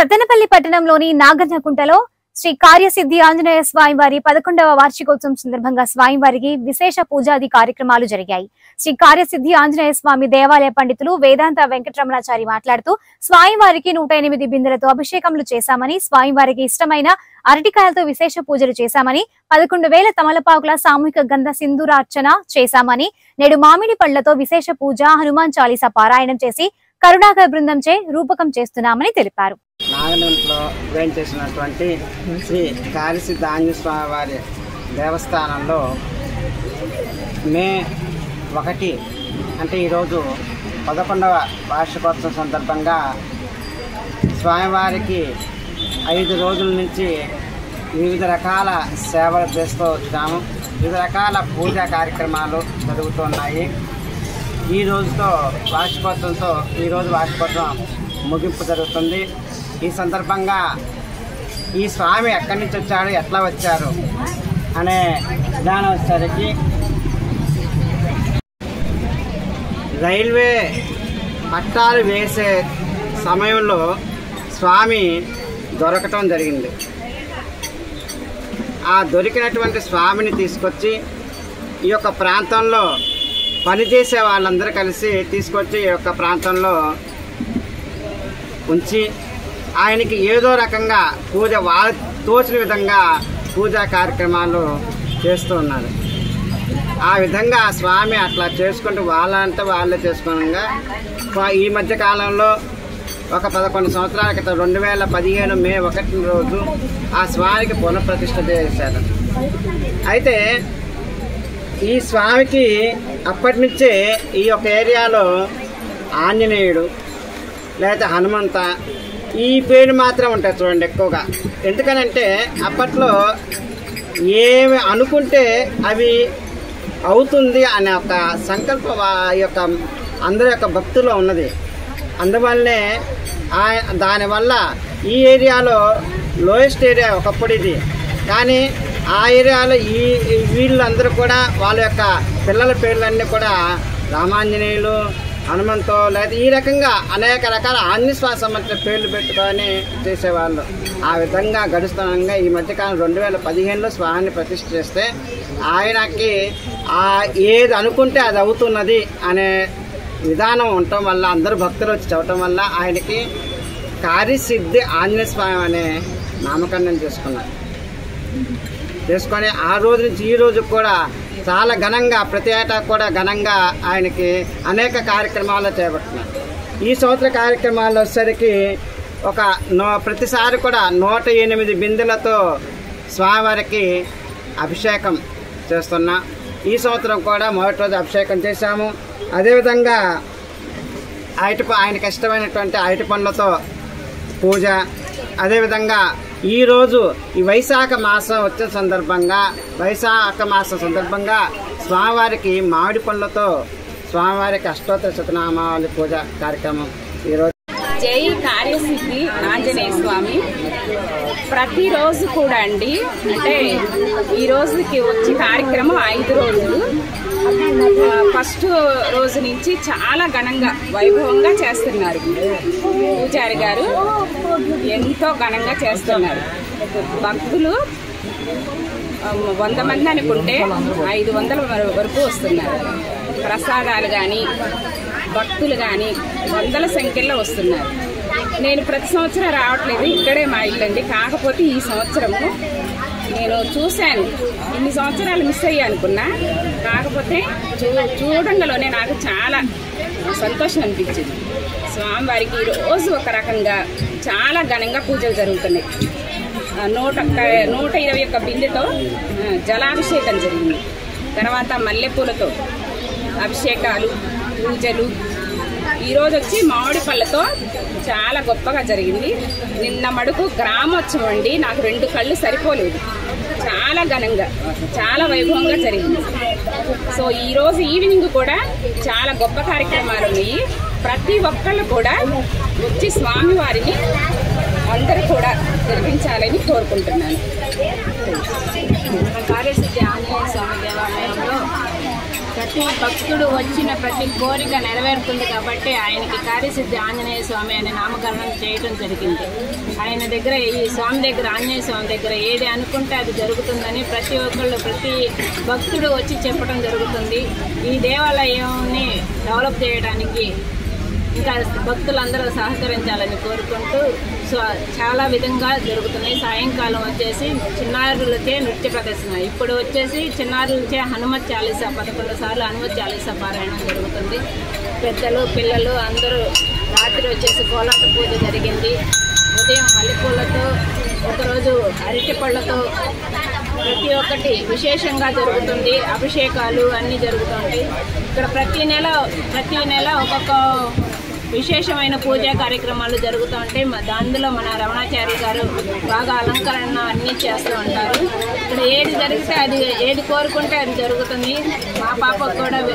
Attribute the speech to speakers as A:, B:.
A: సత్తెనపల్లి పట్టణంలోని నాగన్నకుంటలో శ్రీ కార్యసిద్ధి ఆంజనేయ స్వామివారి 11వ వార్షికోత్సవం సందర్భంగా స్వామివారికి విశేష పూజాది కార్యక్రమాలు జరిగాయి. శ్రీ కార్యసిద్ధి ఆంజనేయ స్వామి దేవాలయ పండితులు వేదాంత వెంకటరమణాచారి మాట్లాడుతూ స్వామివారికి 108 బిందెలతో అభిషేకములు చేశామని, స్వామివారికి ఇష్టమైన అరటికాయలతో విశేష పూజలు చేశామని, 11,000 తమలపాకుల సామూహిక గంధ సింధూరార్చన చేశామని, నేడు మామిడి పళ్లతో విశేష పూజ, హనుమాన్ చాలీసా పారాయణం చేసి కరుణాకర్ బృందంచే రూపకం చేస్తున్నామని తెలిపారు.
B: నాగనంలో వేయించేసినటువంటి శ్రీ కార్యసిద్ధి ఆంజనేయ స్వామి వారి దేవస్థానంలో మే 1 అంటే ఈరోజు 11వ వార్షికోత్సవం సందర్భంగా స్వామివారికి 5 రోజుల నుంచి వివిధ రకాల సేవలు చేస్తూ వచ్చాము. వివిధ రకాల పూజా కార్యక్రమాలు జరుగుతున్నాయి. ఈ రోజుతో వార్షికోత్సవంతో ఈరోజు వార్షికోత్సవం ముగింపు జరుగుతుంది. ఈ సందర్భంగా ఈ స్వామి ఎక్కడి నుంచి వచ్చాడు, ఎట్లా వచ్చారు అనే విధానం వచ్చేసరికి రైల్వే పట్టాలు వేసే సమయంలో స్వామి దొరకటం జరిగింది. ఆ దొరికినటువంటి స్వామిని తీసుకొచ్చి ఈ యొక్క ప్రాంతంలో పనిచేసే వాళ్ళందరూ కలిసి తీసుకొచ్చి ఈ యొక్క ప్రాంతంలో ఉంచి ఆయనకి ఏదో రకంగా పూజ వాళ్ళ తోచిన విధంగా పూజా కార్యక్రమాలు చేస్తూ ఉన్నారు. ఆ విధంగా స్వామి అట్లా చేసుకుంటూ వాళ్ళంతా వాళ్ళే చేసుకోగా ఈ మధ్య కాలంలో ఒక 11 సంవత్సరాల క్రితం 2015 మే 1 రోజు ఆ స్వామికి పునఃప్రతిష్ఠ చేశారు. అయితే ఈ స్వామికి అప్పటి నుంచే ఈ యొక్క ఏరియాలో ఆంజనేయుడు లేదా హనుమంత ఈ పేరు మాత్రం ఉంటాయి చూడండి ఎక్కువగా. ఎందుకనంటే అప్పట్లో ఏమి అనుకుంటే అవి అవుతుంది అనే ఒక సంకల్పం ఈ యొక్క అందరి యొక్క భక్తుల్లో ఉన్నది. అందువల్లనే దానివల్ల ఈ ఏరియాలో లోయెస్ట్ ఏరియా ఒకప్పుడు ఇది. కానీ ఆ ఏరియాలో వీళ్ళందరూ కూడా వాళ్ళ యొక్క పిల్లల పేర్లన్నీ కూడా రామాంజనేయులు, హనుమంతో లేదా ఈ రకంగా అనేక రకాల ఆంజనేయ స్వామి సంబంధించిన పేర్లు పెట్టుకొని చేసేవాళ్ళు. ఆ విధంగా గడుస్తుండగా ఈ మధ్యకాలం 2015లో స్వామిని ప్రతిష్ఠ చేస్తే ఆయనకి ఏది అనుకుంటే అది అవుతున్నది అనే విధానం ఉండటం వల్ల అందరూ భక్తులు వచ్చి చదవటం వల్ల ఆయనకి కార్యసిద్ధి ఆంజనేయ స్వామి అనే నామకరణం చేసుకొని ఆ రోజు నుంచి ఈ రోజు కూడా చాలా ఘనంగా ప్రతి ఏటా కూడా ఘనంగా ఆయనకి అనేక కార్యక్రమాలు చేపడుతున్నారు. ఈ సంవత్సర కార్యక్రమాలు వచ్చేసరికి ప్రతిసారి కూడా 108 బిందెలతో స్వామివారికి అభిషేకం చేస్తున్నా. ఈ సంవత్సరం కూడా మొదటి రోజు అభిషేకం చేశాము. అదేవిధంగా ఆయనకి ఇష్టమైనటువంటి అరటి పండ్లతో పూజ. అదేవిధంగా ఈరోజు ఈ వైశాఖ మాసం వచ్చిన సందర్భంగా స్వామివారికి మామిడి పండ్లతో స్వామివారికి అష్టోత్తర శతనామావళి పూజ కార్యక్రమం ఈరోజు.
C: జై కార్యసిద్ధి ఆంజనేయ స్వామి. ప్రతిరోజు కూడా అండి, అంటే ఈ రోజుకి వచ్చి కార్యక్రమం 5 రోజులు. ఫస్ట్ రోజు నుంచి చాలా ఘనంగా వైభవంగా చేస్తున్నారు. పూజారి గారు ఎంతో ఘనంగా చేస్తున్నారు. భక్తులు 100 మంది అనుకుంటే 500 వరకు వస్తున్నారు. ప్రసాదాలు కానీ భక్తులు కానీ వందల సంఖ్యలో వస్తున్నారు. నేను ప్రతి సంవత్సరం రావట్లేదు, ఇక్కడే మా ఇల్లండి. కాకపోతే ఈ సంవత్సరము నేను చూశాను. ఇన్ని సంవత్సరాలు మిస్ అయ్యా అనుకున్నా, కాకపోతే చూడంగానే నాకు చాలా సంతోషం అనిపించింది. స్వామివారికి ఈరోజు ఒక రకంగా చాలా ఘనంగా పూజలు జరుగుతున్నాయి. 121 బిందెతో జలాభిషేకం జరిగింది. తర్వాత మల్లెపూలతో అభిషేకాలు, పూజలు. ఈరోజు వచ్చి మామిడి పళ్ళతో చాలా గొప్పగా జరిగింది. నిన్న మడుకు గ్రామోత్సవం అండి, నాకు 2 కళ్ళు సరిపోలేదు. చాలా ఘనంగా చాలా వైభవంగా జరిగింది. సో ఈరోజు ఈవినింగ్ కూడా చాలా గొప్ప కార్యక్రమాలు ఉన్నాయి. ప్రతి ఒక్కళ్ళు కూడా వచ్చి స్వామివారిని అందరూ కూడా జరిపించాలని కోరుకుంటున్నాను. కార్యసిద్ధి ఆంజనేయ స్వామి దేవాలయంలో ప్రతి భక్తుడు వచ్చిన ప్రతి కోరిక నెరవేరుతుంది కాబట్టి ఆయనకి కార్యసిద్ధి ఆంజనేయ స్వామి అనే నామకరణం చేయడం జరిగింది. ఆయన దగ్గర ఈ స్వామి దగ్గర ఆంజనేయ స్వామి దగ్గర ఏది అనుకుంటే అది జరుగుతుందని ప్రతి ఒక్కళ్ళు ప్రతి భక్తుడు వచ్చి చెప్పడం జరుగుతుంది. ఈ దేవాలయాన్ని డెవలప్ చేయడానికి ఇంకా భక్తులందరూ సహకరించాలని కోరుకుంటూ చాలా విధంగా జరుగుతున్నాయి. సాయంకాలం వచ్చేసి చిన్నారులచే నృత్య ప్రదర్శన, ఇప్పుడు వచ్చేసి చిన్నారులచే హనుమత్ చాలీసా 11 సార్లు హనుమత్ చాలీసా పారాయణం జరుగుతుంది. పెద్దలు పిల్లలు అందరూ రాత్రి వచ్చేసి కోలాట పూజ జరిగింది. ఉదయం మల్లెపూలతో, ఒకరోజు అరటిపళ్ళతో ప్రతి ఒక్కటి విశేషంగా జరుగుతుంది. అభిషేకాలు అన్నీ జరుగుతుంటాయి. ఇక్కడ ప్రతి నెల ఒక్కొక్క విశేషమైన పూజా కార్యక్రమాలు జరుగుతూ ఉంటాయి. అందులో మన రమణాచార్య గారు బాగా అలంకరణ అన్నీ చేస్తూ ఉంటారు. ఇక్కడ ఏది జరిగితే అది, ఏది కోరుకుంటే అది జరుగుతుంది. మా పాపకు కూడా